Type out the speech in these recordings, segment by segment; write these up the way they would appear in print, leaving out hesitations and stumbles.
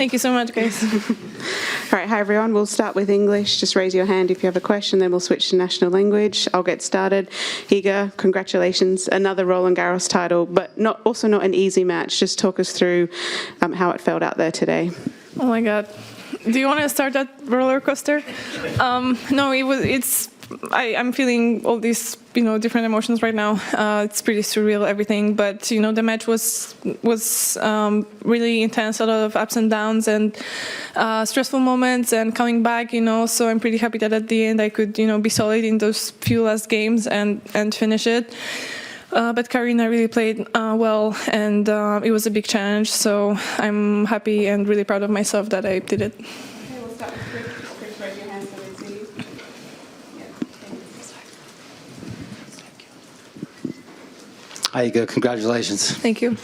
Thank you so much, guys. All right, hi everyone. We'll start with English. Just raise your hand if you have a question, then we'll switch to national language. I'll get started. Iga, congratulations. Another Roland Garros title, but also not an easy match. Just talk us through how it felt out there today. Oh my God. Do you want to start that roller coaster? No, I'm feeling all these, different emotions right now. It's pretty surreal, everything. But, the match was really intense, a lot of ups and downs and stressful moments and coming back, So I'm pretty happy that at the end I could, be solid in those few last games and finish it. But Karolína really played well, and it was a big challenge. So I'm happy and really proud of myself that I did it. Okay, we'll start with Chris. Chris, raise your hand so we see you. Hi, Iga. Congratulations. Thank you.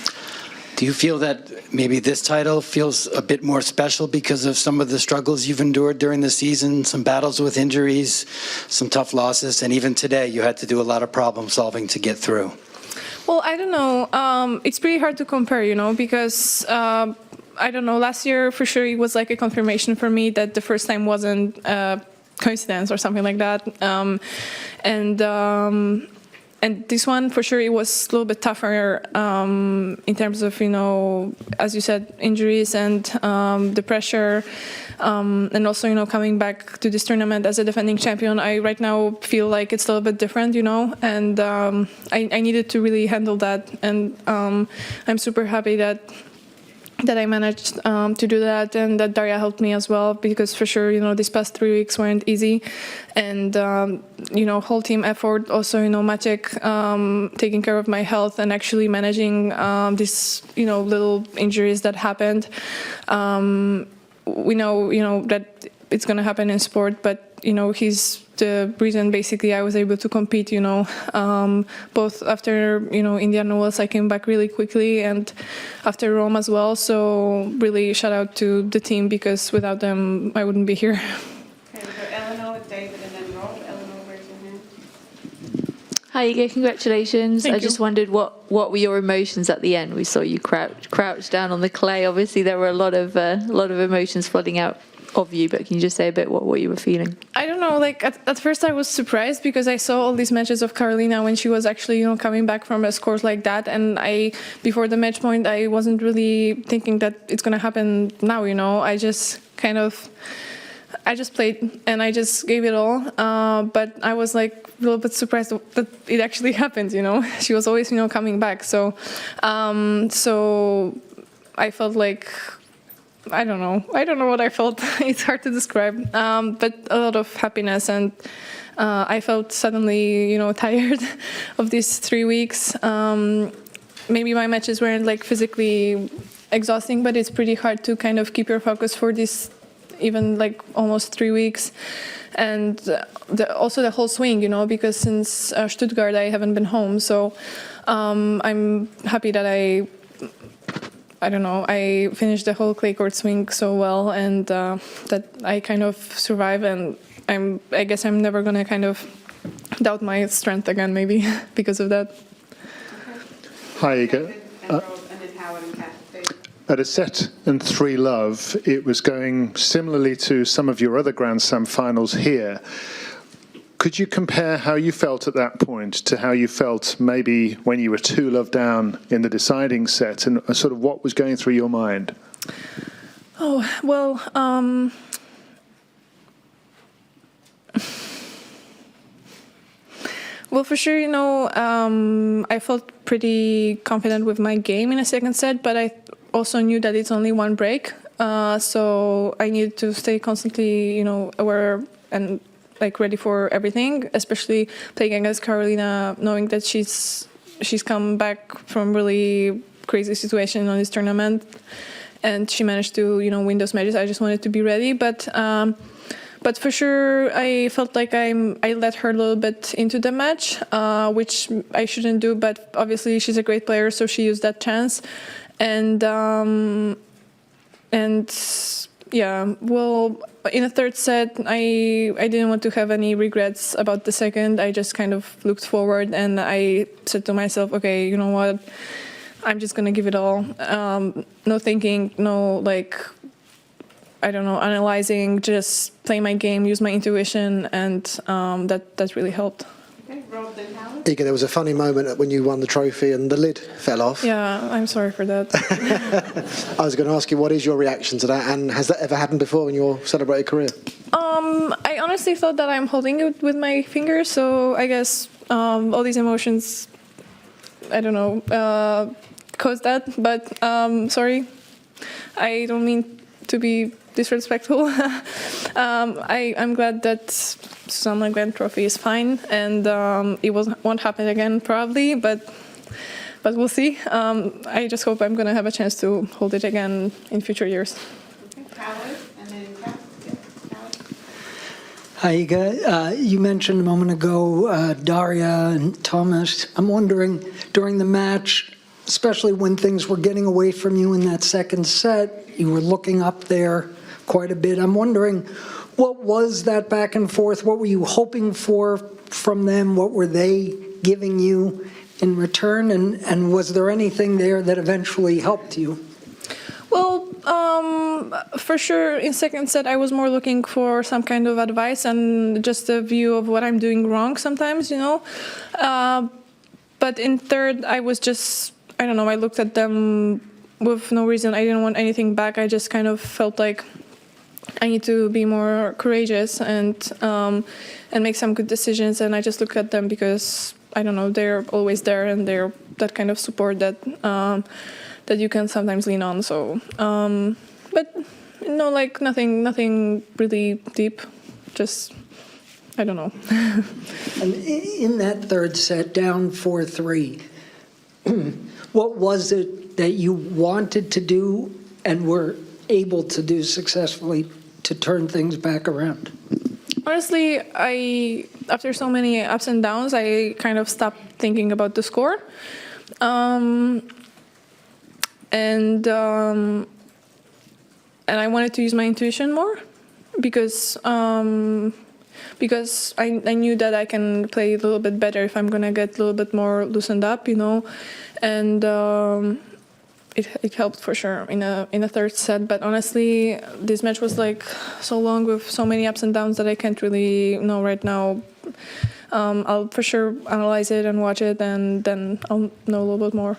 Do you feel that maybe this title feels a bit more special because of some of the struggles you've endured during the season, some battles with injuries, some tough losses, and even today you had to do a lot of problem solving to get through? Well, I don't know. It's pretty hard to compare, because I don't know. Last year, for sure, it was like a confirmation for me that the first time wasn't a coincidence or something like that. And this one, for sure, it was a little bit tougher in terms of, as you said, injuries and the pressure. And also, coming back to this tournament as a defending champion, I right now feel like it's a little bit different, and I needed to really handle that. And I'm super happy that I managed to do that, and that Daria helped me as well, because for sure, these past 3 weeks weren't easy. And, whole team effort, also, Maciek taking care of my health and actually managing these, little injuries that happened. We know, that it's going to happen in sport, but, he's the reason basically I was able to compete, both after, Indian Wells, I came back really quickly, and after Rome as well. So really shout out to the team, because without them, I wouldn't be here. Okay, we've got Eleanor, David, and then Rob. Eleanor, raise your hand. Hi, Iga, congratulations. Thank I you. just wondered what were your emotions at the end? We saw you crouch down on the clay. Obviously, there were a lot of emotions flooding out of you, but can you just say a bit what you were feeling? I don't know, like at first I was surprised, because I saw all these matches of Karolína when she was actually, coming back from a score like that, and before the match point, I wasn't really thinking that it's going to happen now, I just played and I just gave it all, but I was like a little bit surprised that it actually happened, She was always, coming back, so I felt like, I don't know what I felt. It's hard to describe, but a lot of happiness, and I felt suddenly, tired of these 3 weeks. Maybe my matches weren't like physically exhausting, but it's pretty hard to kind of keep your focus for this, even like almost 3 weeks. And also the whole swing, because since Stuttgart I haven't been home, so I'm happy that I finished the whole clay court swing so well, and that I kind of survived, and I guess I'm never gonna kind of doubt my strength again, maybe, because of that. Hi, Iga. At a set and 3 love, it was going similarly to some of your other Grand Slam finals here. Could you compare how you felt at that point to how you felt maybe when you were 2 love down in the deciding set, and sort of what was going through your mind? Oh, well, well, for sure, I felt pretty confident with my game in a second set, but I also knew that it's only 1 break. So I needed to stay constantly, aware and like ready for everything, especially playing against Karolína, knowing that she's come back from really crazy situation on this tournament, and she managed to win those matches. I just wanted to be ready, but for sure I felt like I let her a little bit into the match, which I shouldn't do. But obviously she's a great player, so she used that chance, and yeah, well, in the third set, I didn't want to have any regrets about the second. I just kind of looked forward, and I said to myself, okay, you know what, I'm just going to give it all. No thinking, no, like, I don't know, analyzing, just play my game, use my intuition, and that really helped. Okay, Rob, then Howard. Iga, there was a funny moment when you won the trophy and the lid fell off. Yeah, I'm sorry for that. I was going to ask you, what is your reaction to that, and has that ever happened before in your celebrated career? I honestly thought that I'm holding it with my fingers, so I guess all these emotions, I don't know, caused that. But sorry, I don't mean to be disrespectful. I'm glad that Susanna Glenn Trophy is fine, and it won't happen again probably, but we'll see. I just hope I'm going to have a chance to hold it again in future years. Okay, Howard, and then Kat. Yeah, Howard. Hi, Iga. You mentioned a moment ago Daria and Thomas. I'm wondering, during the match, especially when things were getting away from you in that second set, you were looking up there quite a bit. I'm wondering, what was that back and forth? What were you hoping for from them? What were they giving you in return? And was there anything there that eventually helped you? Well, for sure, in second set, I was more looking for some kind of advice and just a view of what I'm doing wrong sometimes, you know. But in third, I was just, I don't know, I looked at them with no reason. I didn't want anything back. I just kind of felt like I need to be more courageous and make some good decisions. And I just look at them because, I don't know, they're always there and they're that kind of support that that you can sometimes lean on. So, but no, like nothing really deep. Just, I don't know. And in that third set, down 4-3, what was it that you wanted to do and were able to do successfully to turn things back around? Honestly, after so many ups and downs, I kind of stopped thinking about the score. And I wanted to use my intuition more because I knew that I can play a little bit better if I'm gonna get a little bit more loosened up, you know, and it helped for sure in a third set. But honestly, this match was like so long with so many ups and downs that I can't really know right now. I'll for sure analyze it and watch it, and then I'll know a little bit more.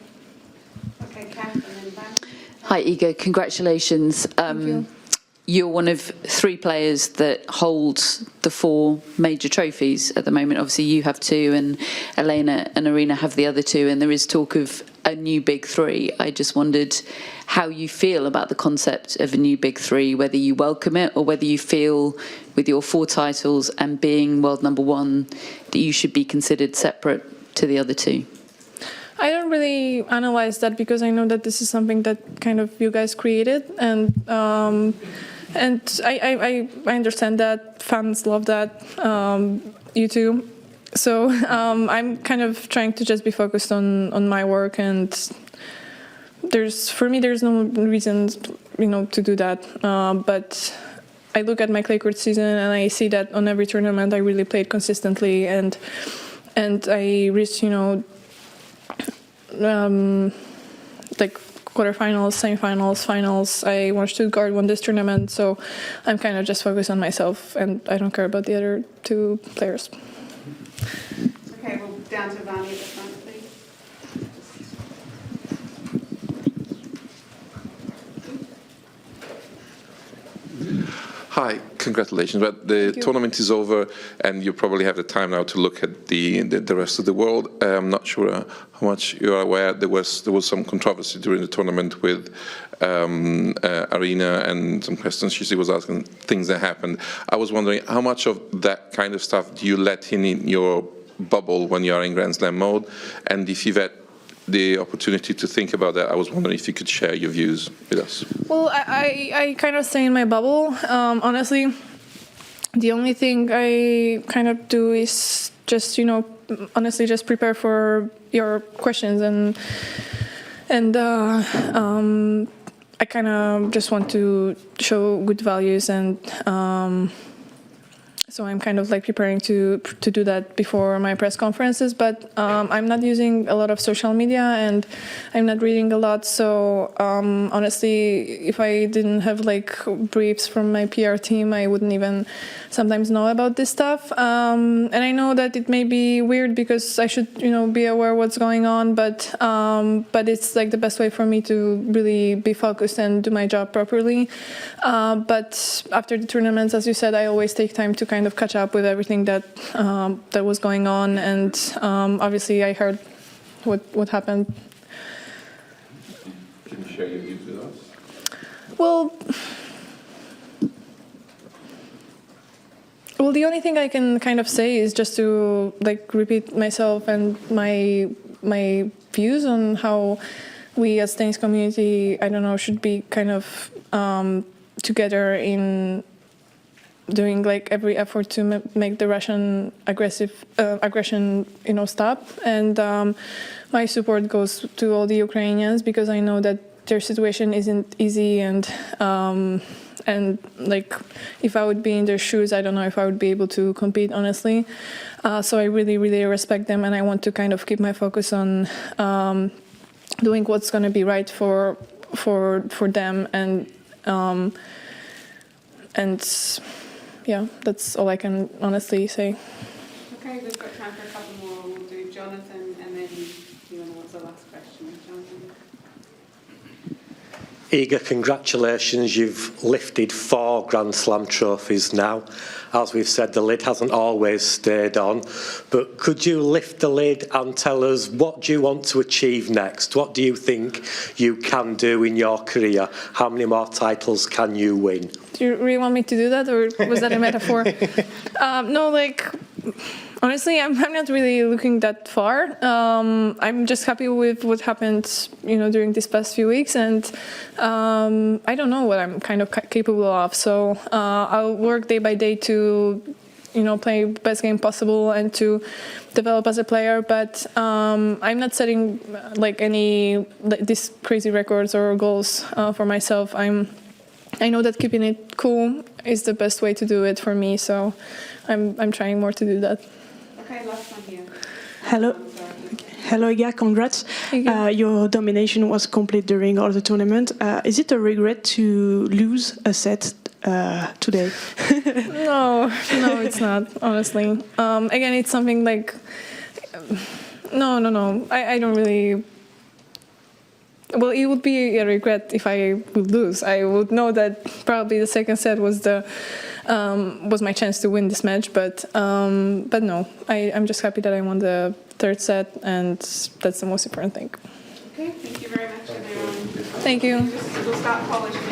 Okay, Kat, and then Van. Hi, Iga. Congratulations. Thank you. You're one of 3 players that hold the 4 major trophies at the moment. Obviously, you have 2, and Elena and Arina have the other 2, and there is talk of a new big 3. I just wondered how you feel about the concept of a new big 3, whether you welcome it or whether you feel with your 4 titles and being world number 1 that you should be considered separate to the other 2. I don't really analyze that because I know that this is something that kind of you guys created, and I understand that fans love that, you too. So I'm kind of trying to just be focused on my work, and for me there's no reason, you know, to do that. But I look at my clay court season and I see that on every tournament I really played consistently, and I reached, you know, like quarterfinals, semifinals, finals. I won Stuttgart, won this tournament, so I'm kind of just focused on myself, and I don't care about the other 2 players. Okay, well, down to Vani at the front, please. Hi, congratulations. But the tournament is over, and you probably have the time now to look at the rest of the world. I'm not sure how much you are aware. There was some controversy during the tournament with Arina and some questions she was asking, things that happened. I was wondering how much of that kind of stuff do you let in your bubble when you are in Grand Slam mode, and if you've had the opportunity to think about that, I was wondering if you could share your views with us. Well, I kind of stay in my bubble. Honestly, the only thing I kind of do is just, you know, honestly just prepare for your questions, and I kind of just want to show good values, and So I'm kind of like preparing to do that before my press conferences, but I'm not using a lot of social media and I'm not reading a lot. So honestly, if I didn't have like briefs from my PR team, I wouldn't even sometimes know about this stuff. And I know that it may be weird because I should, be aware what's going on, but it's like the best way for me to really be focused and do my job properly. But after the tournaments, as you said, I always take time to kind of catch up with everything that was going on, and obviously I heard what happened. Can you share your views with us? Well, the only thing I can kind of say is just to like repeat myself and my views on how we as tennis community, should be kind of together in doing like every effort to make the Russian aggression, stop. And my support goes to all the Ukrainians because I know that their situation isn't easy, and like if I would be in their shoes, I don't know if I would be able to compete, honestly. So I really, really respect them, and I want to kind of keep my focus on doing what's going to be right for them, and yeah, that's all I can honestly say. Okay, we've got time for a couple more. We'll do Jonathan and then you want to answer the last question. Jonathan. Iga, congratulations. You've lifted 4 Grand Slam trophies now. As we've said, the lid hasn't always stayed on. But could you lift the lid and tell us what do you want to achieve next? What do you think you can do in your career? How many more titles can you win? Do you really want me to do that, or was that a metaphor? No, like, honestly, I'm not really looking that far. I'm just happy with what happened, during these past few weeks, and I don't know what I'm kind of capable of. So I'll work day by day to, play best game possible and to develop as a player. But I'm not setting like these crazy records or goals for myself. I know that keeping it cool is the best way to do it for me, so I'm trying more to do that. Okay, last one here. Hello, Iga, congrats. Your domination was complete during all the tournament. Is it a regret to lose a set today? No, it's not, honestly. Again, it's something like, no. I don't really. Well, it would be a regret if I would lose. I would know that probably the second set was my chance to win this match, but no, I'm just happy that I won the third set, and that's the most important thing. Okay, thank you very much, everyone. Thank you. We'll start polishing.